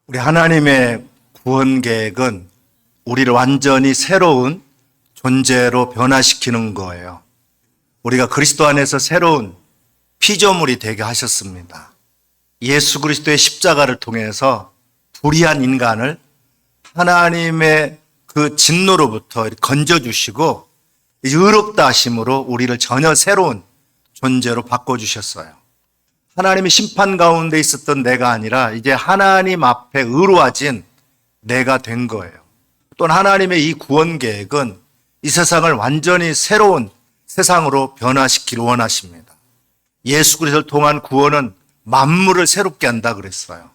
우리 하나님의 구원 계획은 우리를 완전히 새로운 존재로 변화시키는 거예요. 우리가 그리스도 안에서 새로운 피조물이 되게 하셨습니다. 예수 그리스도의 십자가를 통해서 불의한 인간을 하나님의 그 진노로부터 건져주시고 의롭다 하심으로 우리를 전혀 새로운 존재로 바꿔주셨어요. 하나님의 심판 가운데 있었던 내가 아니라 이제 하나님 앞에 의로워진 내가 된 거예요. 또한 하나님의 이 구원 계획은 이 세상을 완전히 새로운 세상으로 변화시키기를 원하십니다. 예수 그리스도를 통한 구원은 만물을 새롭게 한다 그랬어요.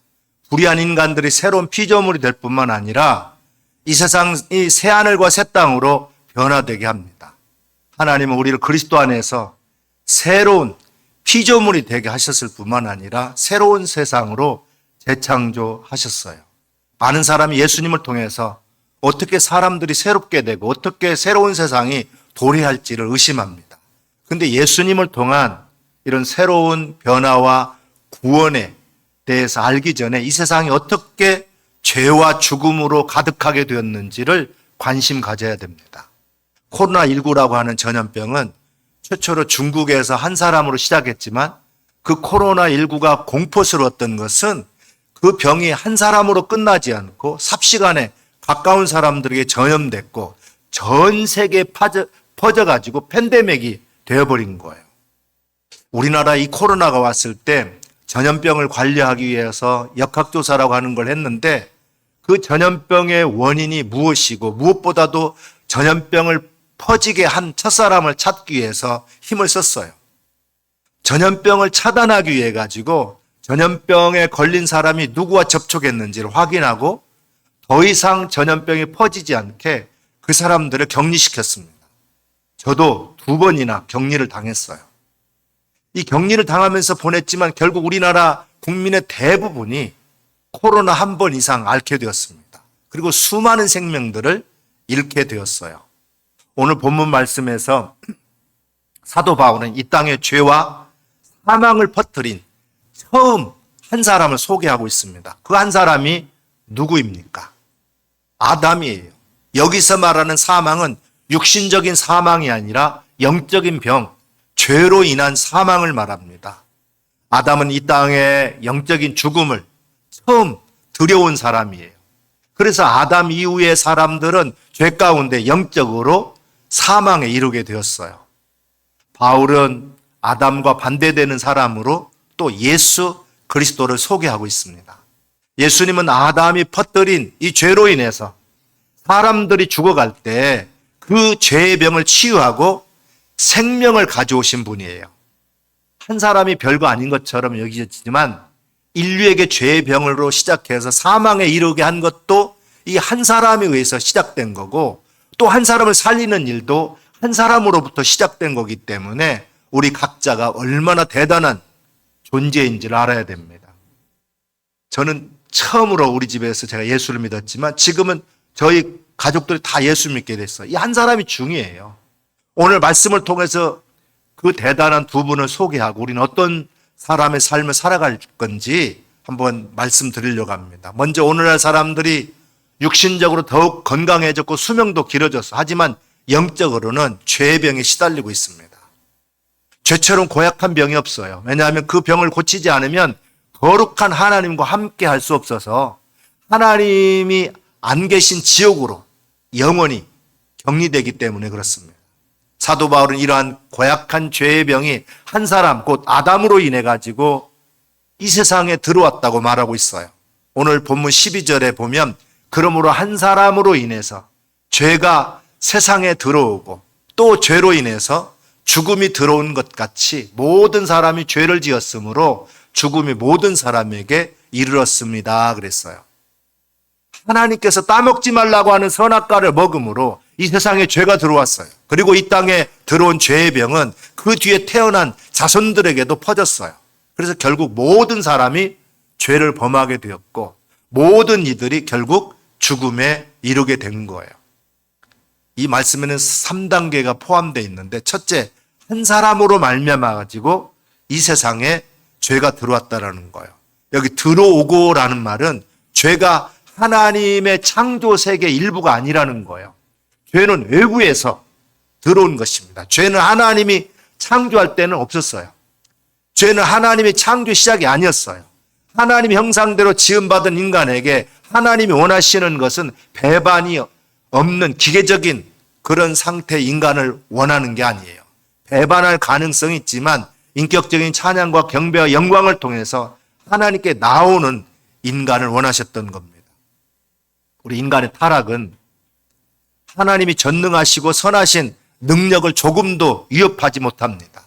불의한 인간들이 새로운 피조물이 될 뿐만 아니라 이 세상이 새하늘과 새 땅으로 변화되게 합니다. 하나님은 우리를 그리스도 안에서 새로운 피조물이 되게 하셨을 뿐만 아니라 새로운 세상으로 재창조하셨어요. 많은 사람이 예수님을 통해서 어떻게 사람들이 새롭게 되고 어떻게 새로운 세상이 도래할지를 의심합니다. 그런데 예수님을 통한 이런 새로운 변화와 구원에 대해서 알기 전에 이 세상이 어떻게 죄와 죽음으로 가득하게 되었는지를 관심 가져야 됩니다. 코로나19라고 하는 전염병은 최초로 중국에서 한 사람으로 시작했지만 그 코로나19가 공포스러웠던 것은 그 병이 한 사람으로 끝나지 않고 삽시간에 가까운 사람들에게 전염됐고 전 세계에 퍼져가지고 팬데믹이 되어버린 거예요. 우리나라 이 코로나가 왔을 때 전염병을 관리하기 위해서 역학조사라고 하는 걸 했는데 그 전염병의 원인이 무엇이고 무엇보다도 전염병을 퍼지게 한 첫사람을 찾기 위해서 힘을 썼어요. 전염병을 차단하기 위해 가지고 전염병에 걸린 사람이 누구와 접촉했는지를 확인하고 더 이상 전염병이 퍼지지 않게 그 사람들을 격리시켰습니다. 저도 2번이나 격리를 당했어요. 이 격리를 당하면서 보냈지만 결국 우리나라 국민의 대부분이 코로나 한 번 이상 앓게 되었습니다. 그리고 수많은 생명들을 잃게 되었어요. 오늘 본문 말씀에서 사도 바울은 이 땅의 죄와 사망을 퍼뜨린 처음 한 사람을 소개하고 있습니다. 그 한 사람이 누구입니까? 아담이에요. 여기서 말하는 사망은 육신적인 사망이 아니라 영적인 병, 죄로 인한 사망을 말합니다. 아담은 이 땅의 영적인 죽음을 처음 들여온 사람이에요. 그래서 아담 이후의 사람들은 죄 가운데 영적으로 사망에 이르게 되었어요. 바울은 아담과 반대되는 사람으로 또 예수 그리스도를 소개하고 있습니다. 예수님은 아담이 퍼뜨린 이 죄로 인해서 사람들이 죽어갈 때 그 죄의 병을 치유하고 생명을 가져오신 분이에요. 한 사람이 별거 아닌 것처럼 여기지만 인류에게 죄의 병으로 시작해서 사망에 이르게 한 것도 이 한 사람에 의해서 시작된 거고 또 한 사람을 살리는 일도 한 사람으로부터 시작된 거기 때문에 우리 각자가 얼마나 대단한 존재인지를 알아야 됩니다. 저는 처음으로 우리 집에서 제가 예수를 믿었지만 지금은 저희 가족들이 다 예수 믿게 됐어요. 이 한 사람이 중요해요. 오늘 말씀을 통해서 그 대단한 두 분을 소개하고 우리는 어떤 사람의 삶을 살아갈 건지 한번 말씀드리려고 합니다. 먼저 오늘날 사람들이 육신적으로 더욱 건강해졌고 수명도 길어졌어. 하지만 영적으로는 죄의 병에 시달리고 있습니다. 죄처럼 고약한 병이 없어요. 왜냐하면 그 병을 고치지 않으면 거룩한 하나님과 함께 할 수 없어서 하나님이 안 계신 지옥으로 영원히 격리되기 때문에 그렇습니다. 사도 바울은 이러한 고약한 죄의 병이 한 사람 곧 아담으로 인해 가지고 이 세상에 들어왔다고 말하고 있어요. 오늘 본문 12절에 보면 그러므로 한 사람으로 인해서 죄가 세상에 들어오고 또 죄로 인해서 죽음이 들어온 것 같이 모든 사람이 죄를 지었으므로 죽음이 모든 사람에게 이르렀습니다 그랬어요. 하나님께서 따먹지 말라고 하는 선악과를 먹음으로 이 세상에 죄가 들어왔어요. 그리고 이 땅에 들어온 죄의 병은 그 뒤에 태어난 자손들에게도 퍼졌어요. 그래서 결국 모든 사람이 죄를 범하게 되었고 모든 이들이 결국 죽음에 이르게 된 거예요. 이 말씀에는 3단계가 포함되어 있는데 첫째, 한 사람으로 말미암아 가지고 이 세상에 죄가 들어왔다라는 거예요. 여기 들어오고라는 말은 죄가 하나님의 창조 세계 일부가 아니라는 거예요. 죄는 외부에서 들어온 것입니다. 죄는 하나님이 창조할 때는 없었어요. 죄는 하나님의 창조 시작이 아니었어요. 하나님의 형상대로 지음받은 인간에게 하나님이 원하시는 것은 배반이 없는 기계적인 그런 상태의 인간을 원하는 게 아니에요. 배반할 가능성이 있지만 인격적인 찬양과 경배와 영광을 통해서 하나님께 나오는 인간을 원하셨던 겁니다. 우리 인간의 타락은 하나님이 전능하시고 선하신 능력을 조금도 위협하지 못합니다.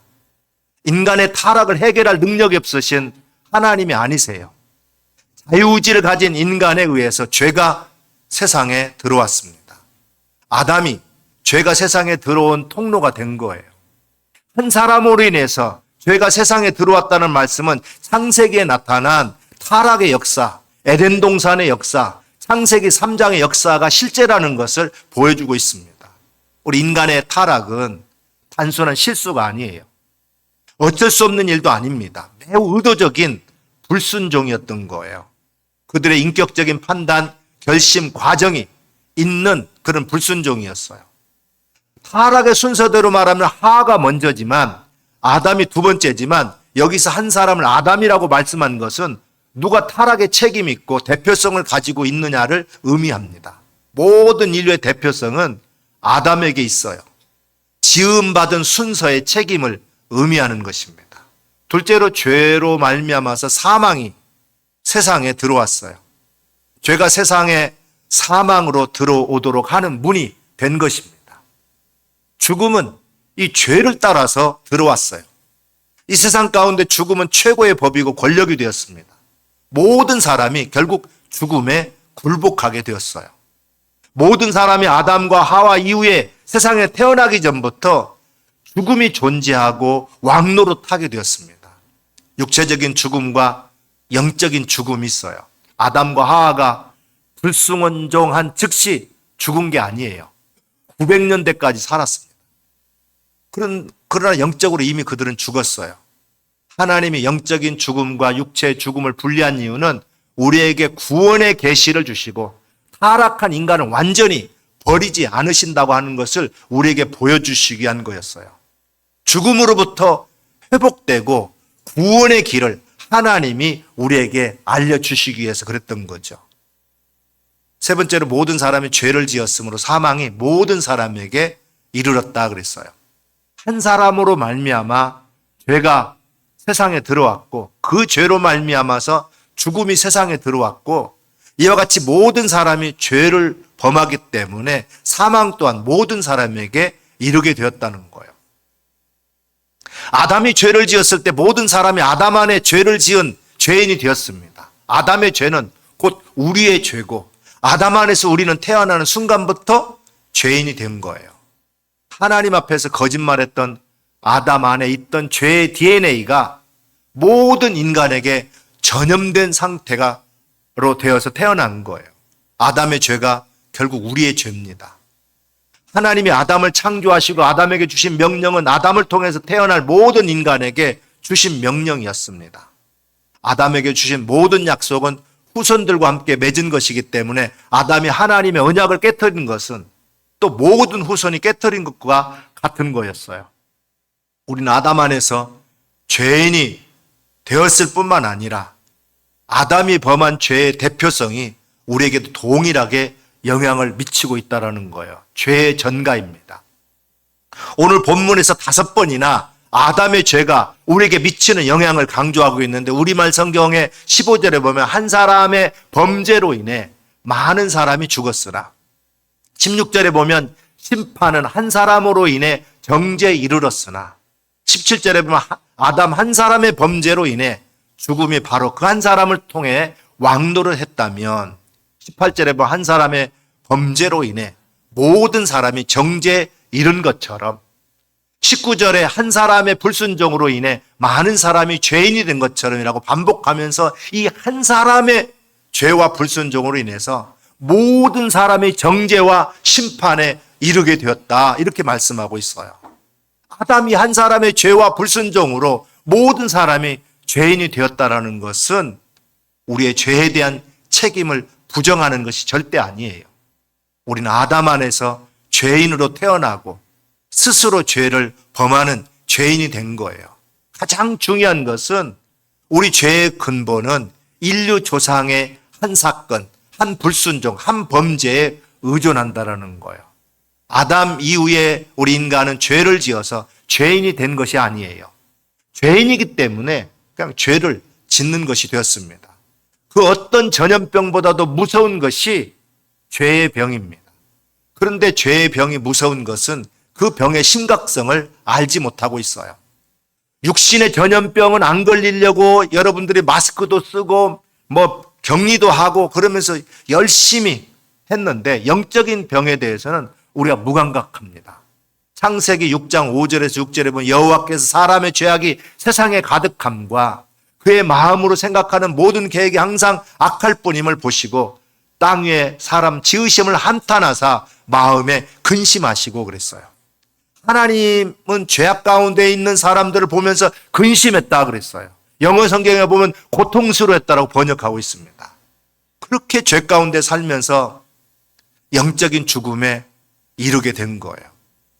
인간의 타락을 해결할 능력이 없으신 하나님이 아니세요. 자유의지를 가진 인간에 의해서 죄가 세상에 들어왔습니다. 아담이 죄가 세상에 들어온 통로가 된 거예요. 한 사람으로 인해서 죄가 세상에 들어왔다는 말씀은 창세기에 나타난 타락의 역사, 에덴 동산의 역사, 창세기 3장의 역사가 실제라는 것을 보여주고 있습니다. 우리 인간의 타락은 단순한 실수가 아니에요. 어쩔 수 없는 일도 아닙니다. 매우 의도적인 불순종이었던 거예요. 그들의 인격적인 판단, 결심, 과정이 있는 그런 불순종이었어요. 타락의 순서대로 말하면 하가 먼저지만 아담이 두 번째지만 여기서 한 사람을 아담이라고 말씀한 것은 누가 타락의 책임이 있고 대표성을 가지고 있느냐를 의미합니다. 모든 인류의 대표성은 아담에게 있어요. 지음받은 순서의 책임을 의미하는 것입니다. 둘째로 죄로 말미암아서 사망이 세상에 들어왔어요. 죄가 세상에 사망으로 들어오도록 하는 문이 된 것입니다. 죽음은 이 죄를 따라서 들어왔어요. 이 세상 가운데 죽음은 최고의 법이고 권력이 되었습니다. 모든 사람이 결국 죽음에 굴복하게 되었어요. 모든 사람이 아담과 하와 이후에 세상에 태어나기 전부터 죽음이 존재하고 왕노릇하게 되었습니다. 육체적인 죽음과 영적인 죽음이 있어요. 아담과 하와가 불순종한 즉시 죽은 게 아니에요. 900년대까지 살았습니다. 그러나 영적으로 이미 그들은 죽었어요. 하나님이 영적인 죽음과 육체의 죽음을 분리한 이유는 우리에게 구원의 계시를 주시고 타락한 인간을 완전히 버리지 않으신다고 하는 것을 우리에게 보여주시기 위한 거였어요. 죽음으로부터 회복되고 구원의 길을 하나님이 우리에게 알려주시기 위해서 그랬던 거죠. 세 번째로 모든 사람이 죄를 지었으므로 사망이 모든 사람에게 이르렀다 그랬어요. 한 사람으로 말미암아 죄가 세상에 들어왔고 그 죄로 말미암아서 죽음이 세상에 들어왔고 이와 같이 모든 사람이 죄를 범하기 때문에 사망 또한 모든 사람에게 이르게 되었다는 거예요. 아담이 죄를 지었을 때 모든 사람이 아담 안에 죄를 지은 죄인이 되었습니다. 아담의 죄는 곧 우리의 죄고 아담 안에서 우리는 태어나는 순간부터 죄인이 된 거예요. 하나님 앞에서 거짓말했던 아담 안에 있던 죄의 DNA가 모든 인간에게 전염된 상태로 되어서 태어난 거예요. 아담의 죄가 결국 우리의 죄입니다. 하나님이 아담을 창조하시고 아담에게 주신 명령은 아담을 통해서 태어날 모든 인간에게 주신 명령이었습니다. 아담에게 주신 모든 약속은 후손들과 함께 맺은 것이기 때문에 아담이 하나님의 언약을 깨뜨린 것은 또 모든 후손이 깨뜨린 것과 같은 거였어요. 우리는 아담 안에서 죄인이 되었을 뿐만 아니라 아담이 범한 죄의 대표성이 우리에게도 동일하게 영향을 미치고 있다는 거예요. 죄의 전가입니다. 오늘 본문에서 5번이나 아담의 죄가 우리에게 미치는 영향을 강조하고 있는데 우리말 성경의 15절에 보면 한 사람의 범죄로 인해 많은 사람이 죽었으나 16절에 보면 심판은 한 사람으로 인해 정죄에 이르렀으나 17절에 보면 아담 한 사람의 범죄로 인해 죽음이 바로 그 한 사람을 통해 왕노를 했다면 18절에 보면 한 사람의 범죄로 인해 모든 사람이 정죄에 이른 것처럼 19절에 한 사람의 불순종으로 인해 많은 사람이 죄인이 된 것처럼이라고 반복하면서 이 한 사람의 죄와 불순종으로 인해서 모든 사람이 정죄와 심판에 이르게 되었다 이렇게 말씀하고 있어요. 아담이 한 사람의 죄와 불순종으로 모든 사람이 죄인이 되었다라는 것은 우리의 죄에 대한 책임을 부정하는 것이 절대 아니에요. 우리는 아담 안에서 죄인으로 태어나고 스스로 죄를 범하는 죄인이 된 거예요. 가장 중요한 것은 우리 죄의 근본은 인류 조상의 한 사건, 한 불순종, 한 범죄에 의존한다라는 거예요. 아담 이후에 우리 인간은 죄를 지어서 죄인이 된 것이 아니에요. 죄인이기 때문에 그냥 죄를 짓는 것이 되었습니다. 그 어떤 전염병보다도 무서운 것이 죄의 병입니다. 그런데 죄의 병이 무서운 것은 그 병의 심각성을 알지 못하고 있어요. 육신의 전염병은 안 걸리려고 여러분들이 마스크도 쓰고 격리도 하고 그러면서 열심히 했는데 영적인 병에 대해서는 우리가 무감각합니다. 창세기 6장 5절에서 6절에 보면 여호와께서 사람의 죄악이 세상에 가득함과 그의 마음으로 생각하는 모든 계획이 항상 악할 뿐임을 보시고 땅 위에 사람 지으심을 한탄하사 마음에 근심하시고 그랬어요. 하나님은 죄악 가운데 있는 사람들을 보면서 근심했다 그랬어요. 영어 성경에 보면 고통스러웠다라고 번역하고 있습니다. 그렇게 죄 가운데 살면서 영적인 죽음에 이르게 된 거예요.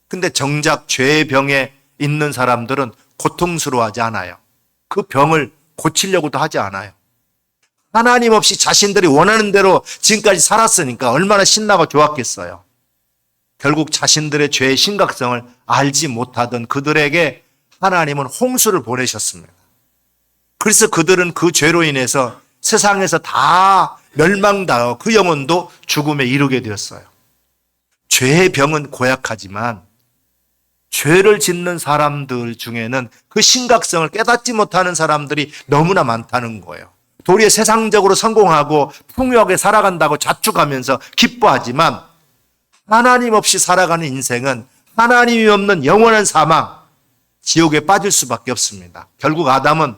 근데 정작 죄의 병에 있는 사람들은 고통스러워하지 않아요. 그 병을 고치려고도 하지 않아요. 하나님 없이 자신들이 원하는 대로 지금까지 살았으니까 얼마나 신나고 좋았겠어요. 결국 자신들의 죄의 심각성을 알지 못하던 그들에게 하나님은 홍수를 보내셨습니다. 그래서 그들은 그 죄로 인해서 세상에서 다 멸망당하고 그 영혼도 죽음에 이르게 되었어요. 죄의 병은 고약하지만 죄를 짓는 사람들 중에는 그 심각성을 깨닫지 못하는 사람들이 너무나 많다는 거예요. 도리어 세상적으로 성공하고 풍요하게 살아간다고 자축하면서 기뻐하지만 하나님 없이 살아가는 인생은 하나님이 없는 영원한 사망, 지옥에 빠질 수밖에 없습니다. 결국 아담은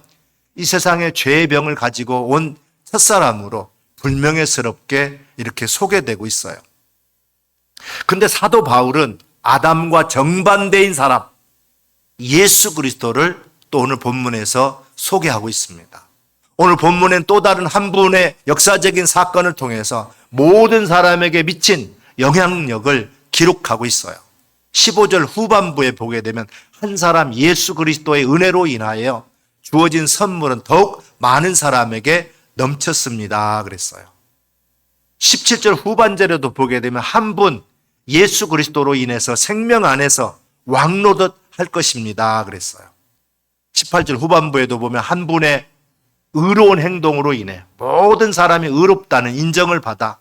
이 세상의 죄의 병을 가지고 온 첫사람으로 불명예스럽게 이렇게 소개되고 있어요. 근데 사도 바울은 아담과 정반대인 사람, 예수 그리스도를 또 오늘 본문에서 소개하고 있습니다. 오늘 본문엔 또 다른 한 분의 역사적인 사건을 통해서 모든 사람에게 미친 영향력을 기록하고 있어요. 15절 후반부에 보게 되면 한 사람 예수 그리스도의 은혜로 인하여 주어진 선물은 더욱 많은 사람에게 넘쳤습니다 그랬어요. 17절 후반절에도 보게 되면 한 분 예수 그리스도로 인해서 생명 안에서 왕노릇 할 것입니다 그랬어요. 18절 후반부에도 보면 한 분의 의로운 행동으로 인해 모든 사람이 의롭다는 인정을 받아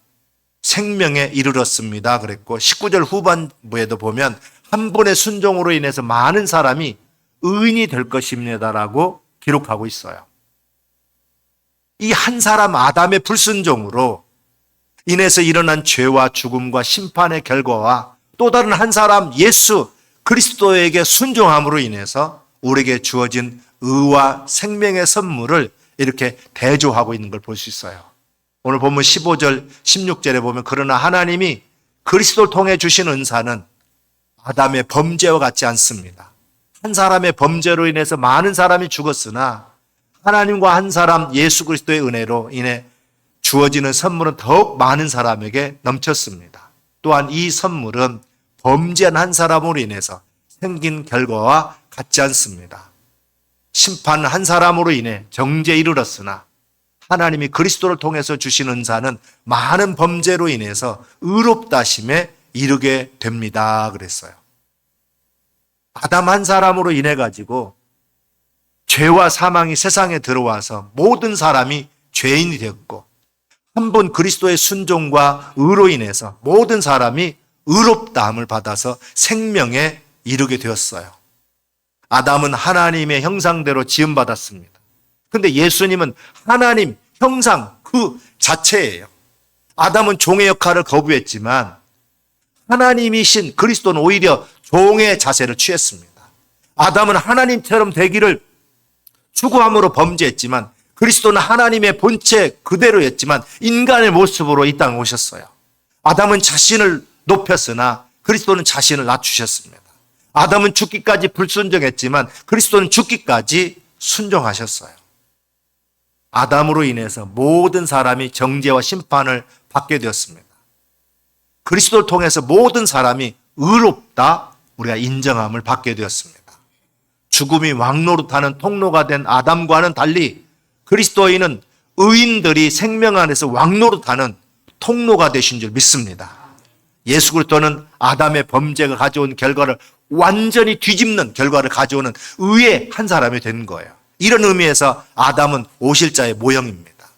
생명에 이르렀습니다 그랬고 19절 후반부에도 보면 한 분의 순종으로 인해서 많은 사람이 의인이 될 것입니다라고 기록하고 있어요. 이 한 사람 아담의 불순종으로 인해서 일어난 죄와 죽음과 심판의 결과와 또 다른 한 사람 예수 그리스도에게 순종함으로 인해서 우리에게 주어진 의와 생명의 선물을 이렇게 대조하고 있는 걸 볼 수 있어요. 오늘 본문 15절 16절에 보면 그러나 하나님이 그리스도를 통해 주신 은사는 아담의 범죄와 같지 않습니다. 한 사람의 범죄로 인해서 많은 사람이 죽었으나 하나님과 한 사람 예수 그리스도의 은혜로 인해 주어지는 선물은 더욱 많은 사람에게 넘쳤습니다. 또한 이 선물은 범죄한 한 사람으로 인해서 생긴 결과와 같지 않습니다. 심판 한 사람으로 인해 정죄에 이르렀으나 하나님이 그리스도를 통해서 주신 은사는 많은 범죄로 인해서 의롭다심에 이르게 됩니다 그랬어요. 아담 한 사람으로 인해 가지고 죄와 사망이 세상에 들어와서 모든 사람이 죄인이 되었고 한 분 그리스도의 순종과 의로 인해서 모든 사람이 의롭다함을 받아서 생명에 이르게 되었어요. 아담은 하나님의 형상대로 지음받았습니다. 근데 예수님은 하나님 형상 그 자체예요. 아담은 종의 역할을 거부했지만 하나님이신 그리스도는 오히려 종의 자세를 취했습니다. 아담은 하나님처럼 되기를 추구함으로 범죄했지만 그리스도는 하나님의 본체 그대로였지만 인간의 모습으로 이 땅에 오셨어요. 아담은 자신을 높였으나 그리스도는 자신을 낮추셨습니다. 아담은 죽기까지 불순종했지만 그리스도는 죽기까지 순종하셨어요. 아담으로 인해서 모든 사람이 정죄와 심판을 받게 되었습니다. 그리스도를 통해서 모든 사람이 의롭다 우리가 인정함을 받게 되었습니다. 죽음이 왕노릇하는 통로가 된 아담과는 달리 그리스도인은 의인들이 생명 안에서 왕노릇하는 통로가 되신 줄 믿습니다. 예수 그리스도는 아담의 범죄가 가져온 결과를 완전히 뒤집는 결과를 가져오는 의의 한 사람이 된 거예요. 이런 의미에서 아담은 오실자의 모형입니다.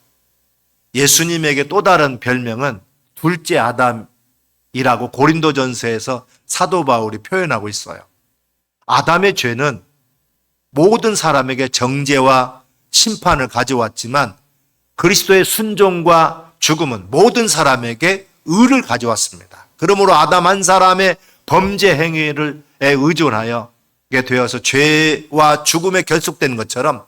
예수님에게 또 다른 별명은 둘째 아담이라고 고린도전서에서 사도 바울이 표현하고 있어요. 아담의 죄는 모든 사람에게 정죄와 심판을 가져왔지만 그리스도의 순종과 죽음은 모든 사람에게 의를 가져왔습니다. 그러므로 아담 한 사람의 범죄 행위에 의존하여 되어서 죄와 죽음에 결속된 것처럼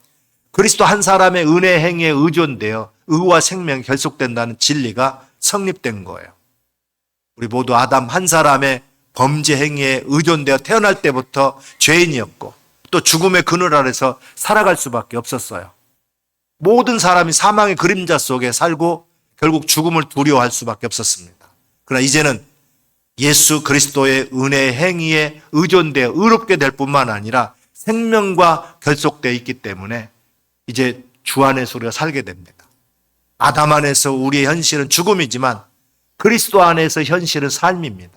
그리스도 한 사람의 은혜 행위에 의존되어 의와 생명이 결속된다는 진리가 성립된 거예요. 우리 모두 아담 한 사람의 범죄 행위에 의존되어 태어날 때부터 죄인이었고 또 죽음의 그늘 아래서 살아갈 수밖에 없었어요. 모든 사람이 사망의 그림자 속에 살고 결국 죽음을 두려워할 수밖에 없었습니다. 그러나 이제는 예수 그리스도의 은혜의 행위에 의존되어 의롭게 될 뿐만 아니라 생명과 결속되어 있기 때문에 이제 주 안에서 우리가 살게 됩니다. 아담 안에서 우리의 현실은 죽음이지만 그리스도 안에서 현실은 삶입니다.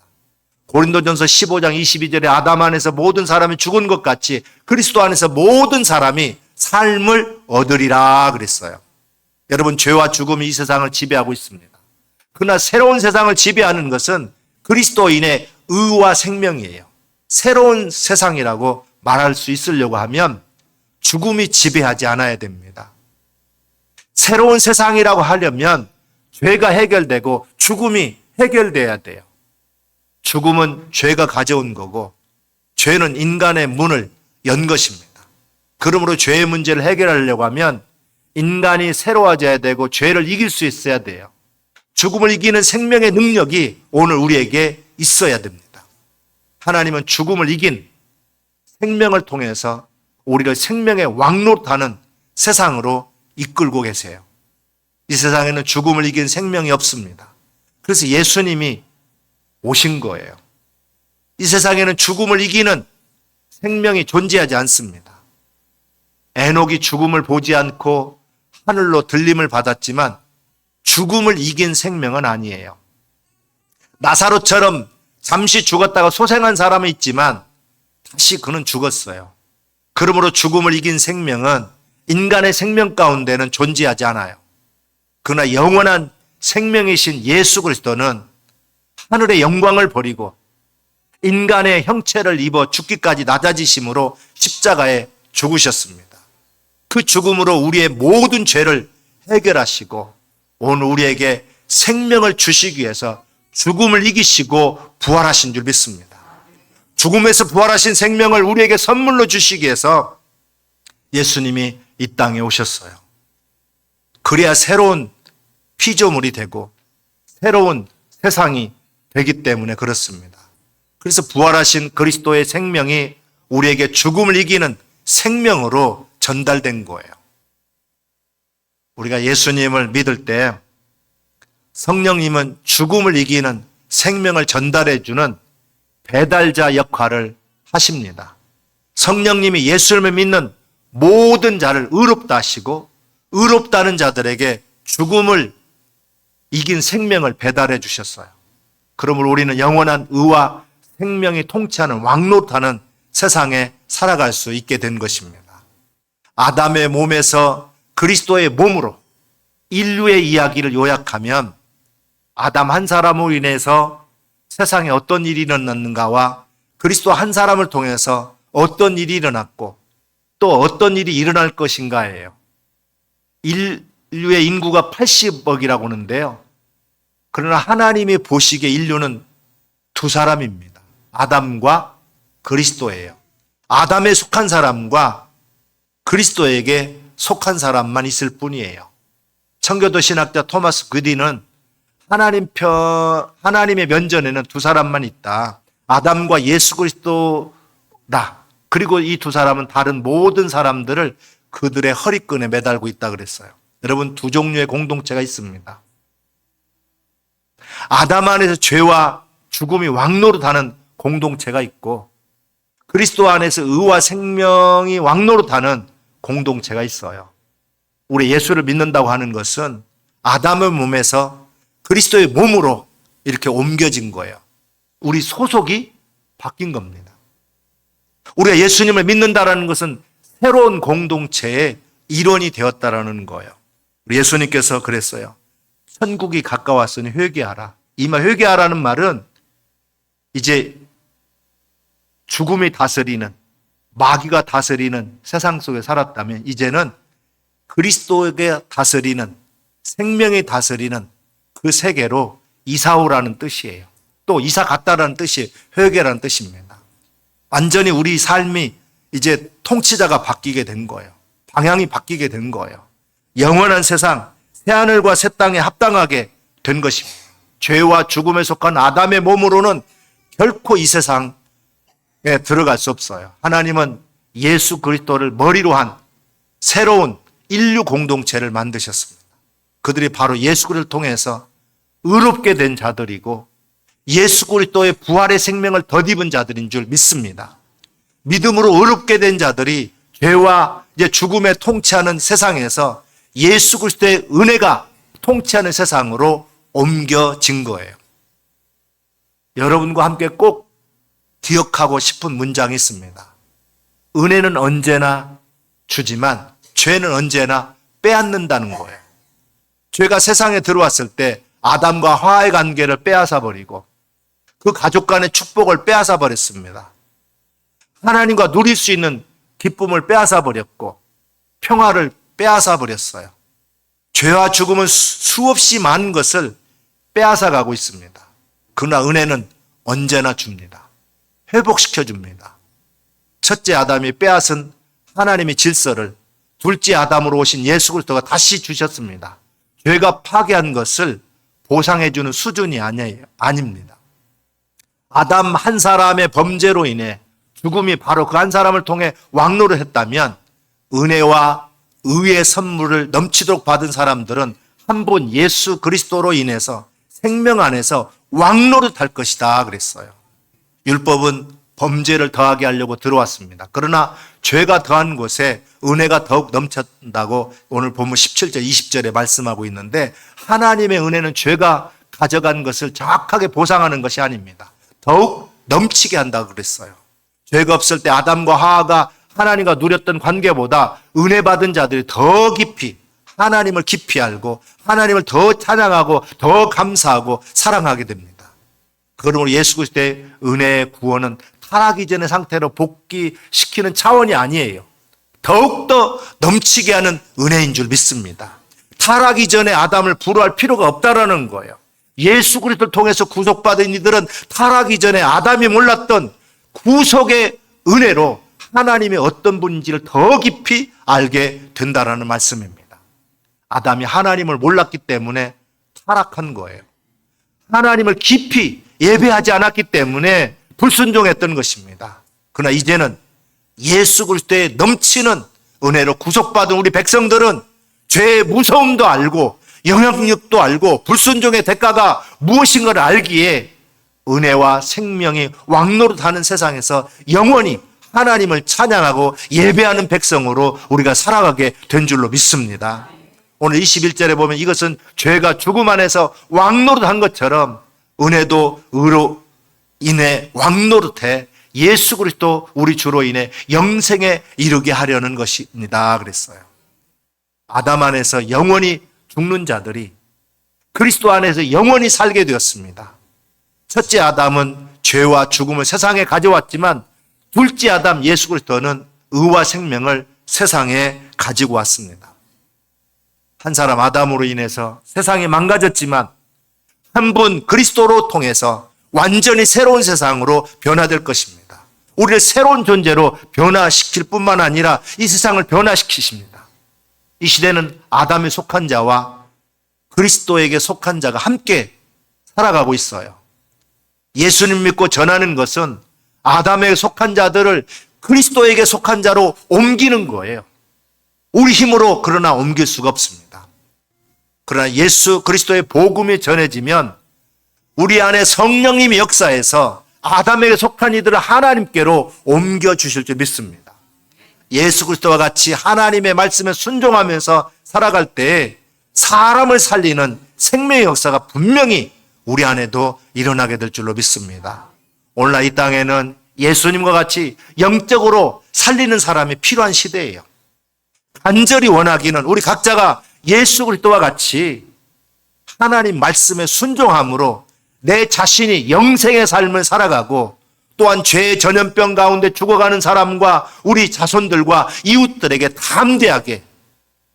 고린도전서 15장 22절에 아담 안에서 모든 사람이 죽은 것 같이 그리스도 안에서 모든 사람이 삶을 얻으리라 그랬어요. 여러분, 죄와 죽음이 이 세상을 지배하고 있습니다. 그러나 새로운 세상을 지배하는 것은 그리스도인의 의와 생명이에요. 새로운 세상이라고 말할 수 있으려고 하면 죽음이 지배하지 않아야 됩니다. 새로운 세상이라고 하려면 죄가 해결되고 죽음이 해결돼야 돼요. 죽음은 죄가 가져온 거고 죄는 인간의 문을 연 것입니다. 그러므로 죄의 문제를 해결하려고 하면 인간이 새로워져야 되고 죄를 이길 수 있어야 돼요. 죽음을 이기는 생명의 능력이 오늘 우리에게 있어야 됩니다. 하나님은 죽음을 이긴 생명을 통해서 우리를 생명의 왕노릇하는 세상으로 이끌고 계세요. 이 세상에는 죽음을 이긴 생명이 없습니다. 그래서 예수님이 오신 거예요. 이 세상에는 죽음을 이기는 생명이 존재하지 않습니다. 에녹이 죽음을 보지 않고 하늘로 들림을 받았지만 죽음을 이긴 생명은 아니에요. 나사로처럼 잠시 죽었다가 소생한 사람은 있지만 다시 그는 죽었어요. 그러므로 죽음을 이긴 생명은 인간의 생명 가운데는 존재하지 않아요. 그러나 영원한 생명이신 예수 그리스도는 하늘의 영광을 버리고 인간의 형체를 입어 죽기까지 낮아지심으로 십자가에 죽으셨습니다. 그 죽음으로 우리의 모든 죄를 해결하시고 오늘 우리에게 생명을 주시기 위해서 죽음을 이기시고 부활하신 줄 믿습니다. 죽음에서 부활하신 생명을 우리에게 선물로 주시기 위해서 예수님이 이 땅에 오셨어요. 그래야 새로운 피조물이 되고 새로운 세상이 되기 때문에 그렇습니다. 그래서 부활하신 그리스도의 생명이 우리에게 죽음을 이기는 생명으로 전달된 거예요. 우리가 예수님을 믿을 때 성령님은 죽음을 이기는 생명을 전달해 주는 배달자 역할을 하십니다. 성령님이 예수님을 믿는 모든 자를 의롭다 하시고 의롭다는 자들에게 죽음을 이긴 생명을 배달해 주셨어요. 그러므로 우리는 영원한 의와 생명이 통치하는 왕노릇하는 세상에 살아갈 수 있게 된 것입니다. 아담의 몸에서 그리스도의 몸으로 인류의 이야기를 요약하면 아담 한 사람으로 인해서 세상에 어떤 일이 일어났는가와 그리스도 한 사람을 통해서 어떤 일이 일어났고 또 어떤 일이 일어날 것인가예요. 인류의 인구가 80억이라고 하는데요. 그러나 하나님이 보시기에 인류는 두 사람입니다. 아담과 그리스도예요. 아담에 속한 사람과 그리스도에게 속한 사람만 있을 뿐이에요. 청교도 신학자 토마스 귀디는 하나님의 면전에는 두 사람만 있다. 아담과 예수 그리스도다. 그리고 이 두 사람은 다른 모든 사람들을 그들의 허리끈에 매달고 있다 그랬어요. 여러분, 두 종류의 공동체가 있습니다. 아담 안에서 죄와 죽음이 왕노릇하는 공동체가 있고, 그리스도 안에서 의와 생명이 왕노릇하는 공동체가 있어요. 우리 예수를 믿는다고 하는 것은 아담의 몸에서 그리스도의 몸으로 이렇게 옮겨진 거예요. 우리 소속이 바뀐 겁니다. 우리가 예수님을 믿는다라는 것은 새로운 공동체의 일원이 되었다라는 거예요. 우리 예수님께서 그랬어요. 천국이 가까웠으니 회개하라. 이 말 회개하라는 말은 이제 죽음이 다스리는, 마귀가 다스리는 세상 속에 살았다면 이제는 그리스도에게 다스리는, 생명이 다스리는 그 세계로 이사오라는 뜻이에요. 또 이사 갔다라는 뜻이 회개라는 뜻입니다. 완전히 우리 삶이 이제 통치자가 바뀌게 된 거예요. 방향이 바뀌게 된 거예요. 영원한 세상, 새하늘과 새 땅에 합당하게 된 것입니다. 죄와 죽음에 속한 아담의 몸으로는 결코 이 세상에 들어갈 수 없어요. 하나님은 예수 그리스도를 머리로 한 새로운 인류 공동체를 만드셨습니다. 그들이 바로 예수 그리스도를 통해서 의롭게 된 자들이고 예수 그리스도의 부활의 생명을 덧입은 자들인 줄 믿습니다. 믿음으로 의롭게 된 자들이 죄와 이제 죽음에 통치하는 세상에서 예수 그리스도의 은혜가 통치하는 세상으로 옮겨진 거예요. 여러분과 함께 꼭 기억하고 싶은 문장이 있습니다. 은혜는 언제나 주지만 죄는 언제나 빼앗는다는 거예요. 죄가 세상에 들어왔을 때 아담과 하와의 관계를 빼앗아 버리고 그 가족 간의 축복을 빼앗아 버렸습니다. 하나님과 누릴 수 있는 기쁨을 빼앗아 버렸고 평화를 빼앗아 버렸어요. 죄와 죽음은 수없이 많은 것을 빼앗아 가고 있습니다. 그러나 은혜는 언제나 줍니다. 회복시켜 줍니다. 첫째 아담이 빼앗은 하나님의 질서를 둘째 아담으로 오신 예수 그리스도가 다시 주셨습니다. 죄가 파괴한 것을 보상해 주는 수준이 아닙니다. 아담 한 사람의 범죄로 인해 죽음이 바로 그 한 사람을 통해 왕노를 했다면 은혜와 의의 선물을 넘치도록 받은 사람들은 한 번 예수 그리스도로 인해서 생명 안에서 왕노릇 할 것이다 그랬어요. 율법은 범죄를 더하게 하려고 들어왔습니다. 그러나 죄가 더한 곳에 은혜가 더욱 넘쳤다고 오늘 본문 17절 20절에 말씀하고 있는데 하나님의 은혜는 죄가 가져간 것을 정확하게 보상하는 것이 아닙니다. 더욱 넘치게 한다고 그랬어요. 죄가 없을 때 아담과 하와가 하나님과 누렸던 관계보다 은혜 받은 자들이 더 깊이 하나님을 깊이 알고 하나님을 더 찬양하고 더 감사하고 사랑하게 됩니다. 그러므로 예수 그리스도의 은혜의 구원은 타락 이전의 상태로 복귀시키는 차원이 아니에요. 더욱더 넘치게 하는 은혜인 줄 믿습니다. 타락 이전에 아담을 불허할 필요가 없다라는 거예요. 예수 그리스도를 통해서 구속받은 이들은 타락 이전에 아담이 몰랐던 구속의 은혜로 하나님이 어떤 분인지를 더 깊이 알게 된다라는 말씀입니다. 아담이 하나님을 몰랐기 때문에 타락한 거예요. 하나님을 깊이 예배하지 않았기 때문에 불순종했던 것입니다. 그러나 이제는 예수 그리스도의 넘치는 은혜로 구속받은 우리 백성들은 죄의 무서움도 알고 영향력도 알고 불순종의 대가가 무엇인가를 알기에 은혜와 생명이 왕노릇하는 세상에서 영원히 하나님을 찬양하고 예배하는 백성으로 우리가 살아가게 된 줄로 믿습니다. 오늘 21절에 보면 이것은 죄가 죽음 안에서 왕노릇한 것처럼 은혜도 의로 인해 왕노릇해 예수 그리스도 우리 주로 인해 영생에 이르게 하려는 것입니다 그랬어요. 아담 안에서 영원히 죽는 자들이 그리스도 안에서 영원히 살게 되었습니다. 첫째 아담은 죄와 죽음을 세상에 가져왔지만 둘째 아담 예수 그리스도는 의와 생명을 세상에 가지고 왔습니다. 한 사람 아담으로 인해서 세상이 망가졌지만 한 분 그리스도로 통해서 완전히 새로운 세상으로 변화될 것입니다. 우리를 새로운 존재로 변화시킬 뿐만 아니라 이 세상을 변화시키십니다. 이 시대는 아담에 속한 자와 그리스도에게 속한 자가 함께 살아가고 있어요. 예수님 믿고 전하는 것은 아담에 속한 자들을 그리스도에게 속한 자로 옮기는 거예요. 우리 힘으로 그러나 옮길 수가 없습니다. 그러나 예수 그리스도의 복음이 전해지면 우리 안에 성령님이 역사해서 아담에게 속한 이들을 하나님께로 옮겨주실 줄 믿습니다. 예수 그리스도와 같이 하나님의 말씀에 순종하면서 살아갈 때 사람을 살리는 생명의 역사가 분명히 우리 안에도 일어나게 될 줄로 믿습니다. 오늘날 이 땅에는 예수님과 같이 영적으로 살리는 사람이 필요한 시대예요. 간절히 원하기는 우리 각자가 예수 그리스도와 같이 하나님 말씀에 순종함으로 내 자신이 영생의 삶을 살아가고 또한 죄의 전염병 가운데 죽어가는 사람과 우리 자손들과 이웃들에게 담대하게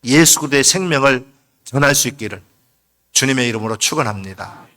예수 그리스도의 생명을 전할 수 있기를 주님의 이름으로 축원합니다.